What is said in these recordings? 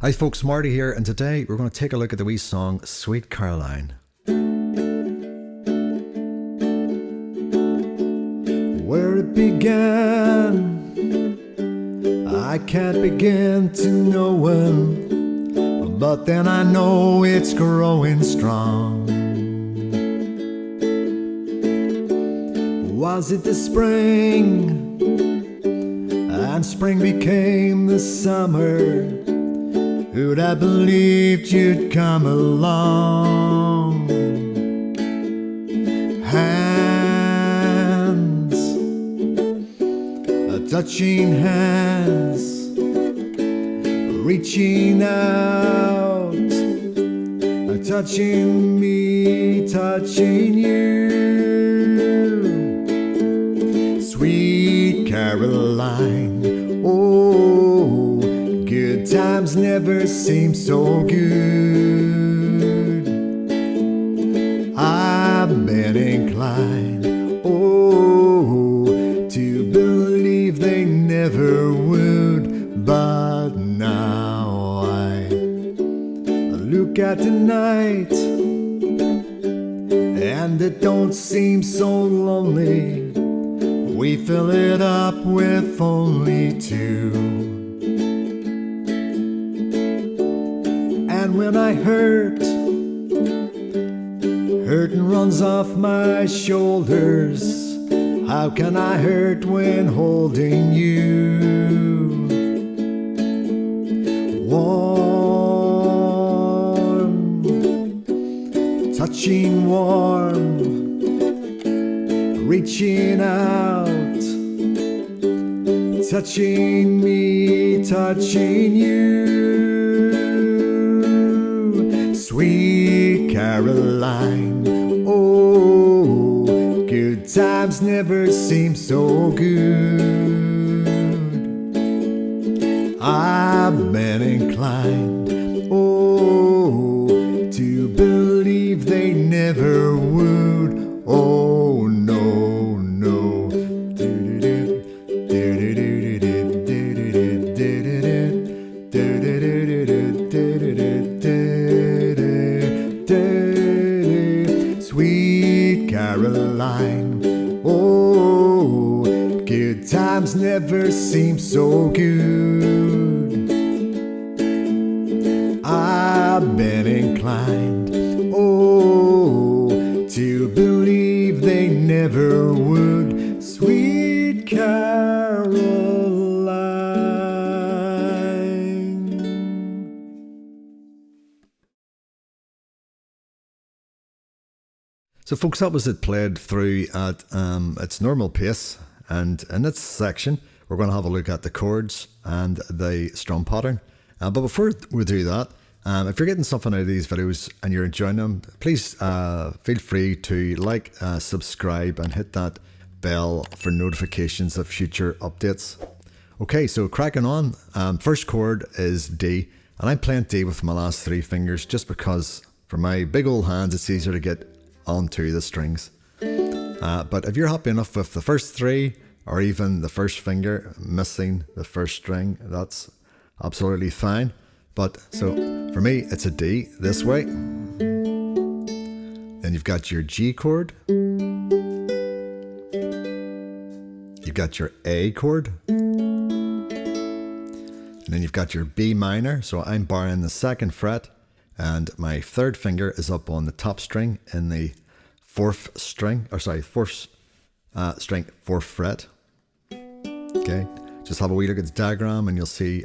Hi folks, Marty here, and today we're going to take a look at the wee song Sweet Caroline. Where it began, I can't begin to know when, but then I know it's growing strong. Was it the spring, and spring became the summer? Who'd have believed you'd come along? Hands, touching hands, reaching out, touching me, touching you. Sweet Caroline, oh, good times never seem so good. I've been inclined, oh, to believe they never would, but now I look at the night and it don't seem so lonely. We fill it up with only two. And when I hurtin' runs off my shoulders. How can I hurt when holding you? Warm, touching warm, reaching out, touching me, touching you. Sweet Caroline, oh, good times never seem so good. I've been inclined, oh, to believe they never would. Oh no, no. Sweet Caroline, oh, good times never seem so good. I've been inclined, oh, to believe they never would. Sweet Caroline. So folks, that was it played through at its normal pace, and in this section we're going to have a look at the chords and the strum pattern. But before we do that, if you're getting something out of these videos and you're enjoying them, please feel free to like, subscribe and hit that bell for notifications of future updates. Okay, so cracking on, first chord is D, and I'm playing D with my last three fingers just because for my big old hands it's easier to get onto the strings. But if you're happy enough with the first three, or even the first finger missing the first string, that's absolutely fine. But so for me, it's a D this way. Then you've got your G chord. You've got your A chord. And then you've got your B minor. So I'm barring the second fret, and my third finger is up on the top string in the fourth string, fourth fret. Okay, just have a wee look at the diagram and you'll see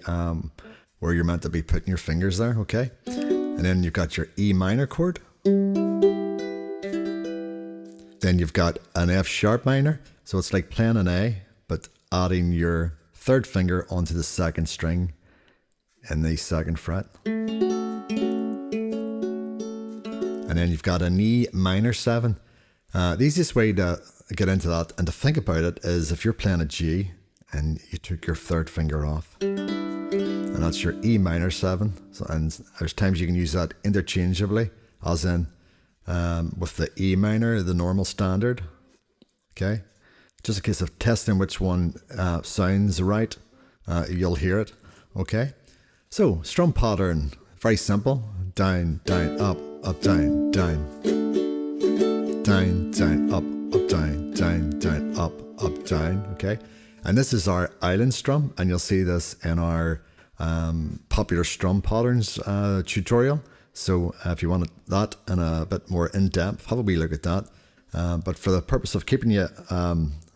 where you're meant to be putting your fingers there, okay? And then you've got your E minor chord. Then you've got an F sharp minor, so it's like playing an A, but adding your third finger onto the second string in the second fret. And then you've got an E minor 7. The easiest way to get into that and to think about it is if you're playing a G and you took your third finger off, and that's your E minor 7. So, and there's times you can use that interchangeably, as in with the E minor, the normal standard. Okay, just a case of testing which one sounds right. You'll hear it. Okay, So, strum pattern, very simple. Down, down, up, down, down. Down, down, up, down, down, down, up, down. Okay. And this is our island strum, and you'll see this in our popular strum patterns tutorial. So if you want that and a bit more in depth, have a wee look at that. But for the purpose of keeping you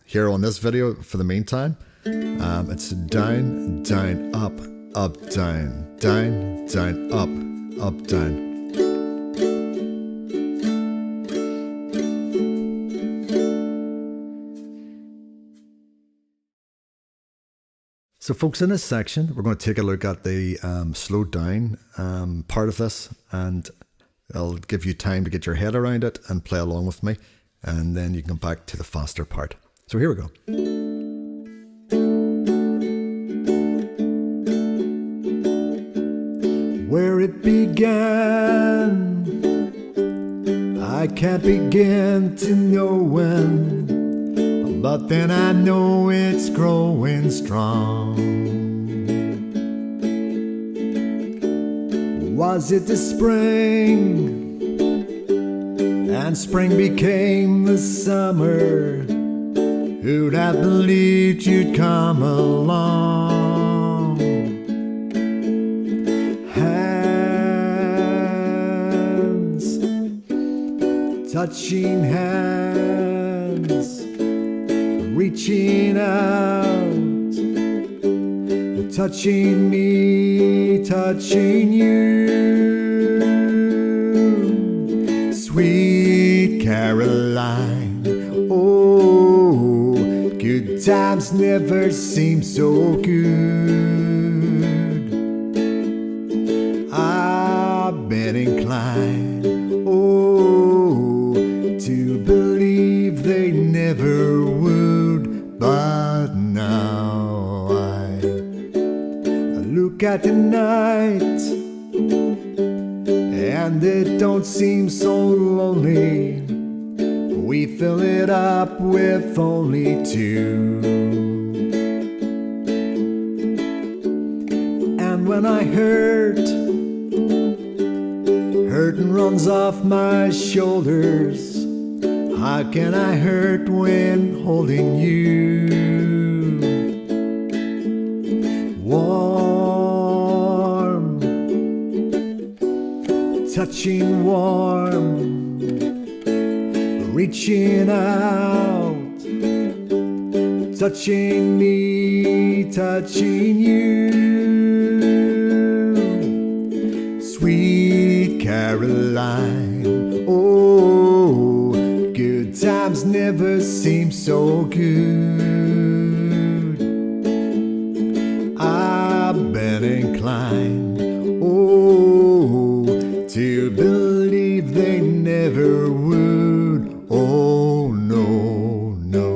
here on this video for the meantime, it's down, down, up, down, down, down, up, down. So folks, in this section, we're going to take a look at the slowed down part of this, and I'll give you time to get your head around it and play along with me, and then you can come back to the faster part. So here we go. Where it began, I can't begin to know when, but then I know it's growing strong. Was it the spring, and spring became the summer? Who'd have believed you'd come along? Hands touching hands, reaching out, touching me, touching you. Sweet Caroline, oh, good times never seem so good. I've been inclined, oh, to believe they never would, but now I look at the night and it don't seem so lonely. We fill it up with only two. And when I hurtin' runs off my shoulders. How can I hurt when holding you? Warm, touching warm, reaching out, touching me, touching you. Sweet Caroline, oh, good times never seem so good. I've been inclined, oh, to believe they never would. Oh no, no.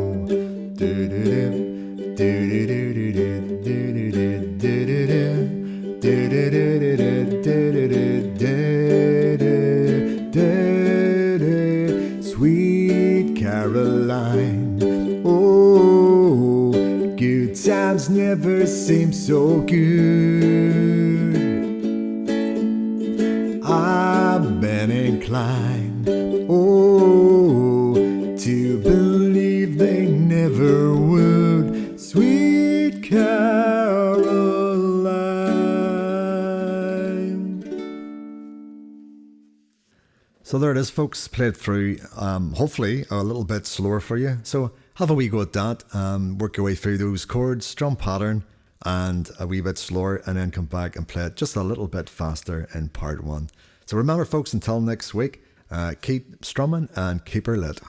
Sweet Caroline, oh, good times never seem so good. I've been inclined, oh, to believe they never would. Sweet Caroline. So there it is, folks, played through, hopefully a little bit slower for you. So have a wee go at that, work your way through those chords, strum pattern, and a wee bit slower, and then come back and play it just a little bit faster in part one. So remember, folks, until next week, keep strumming and keep her lit.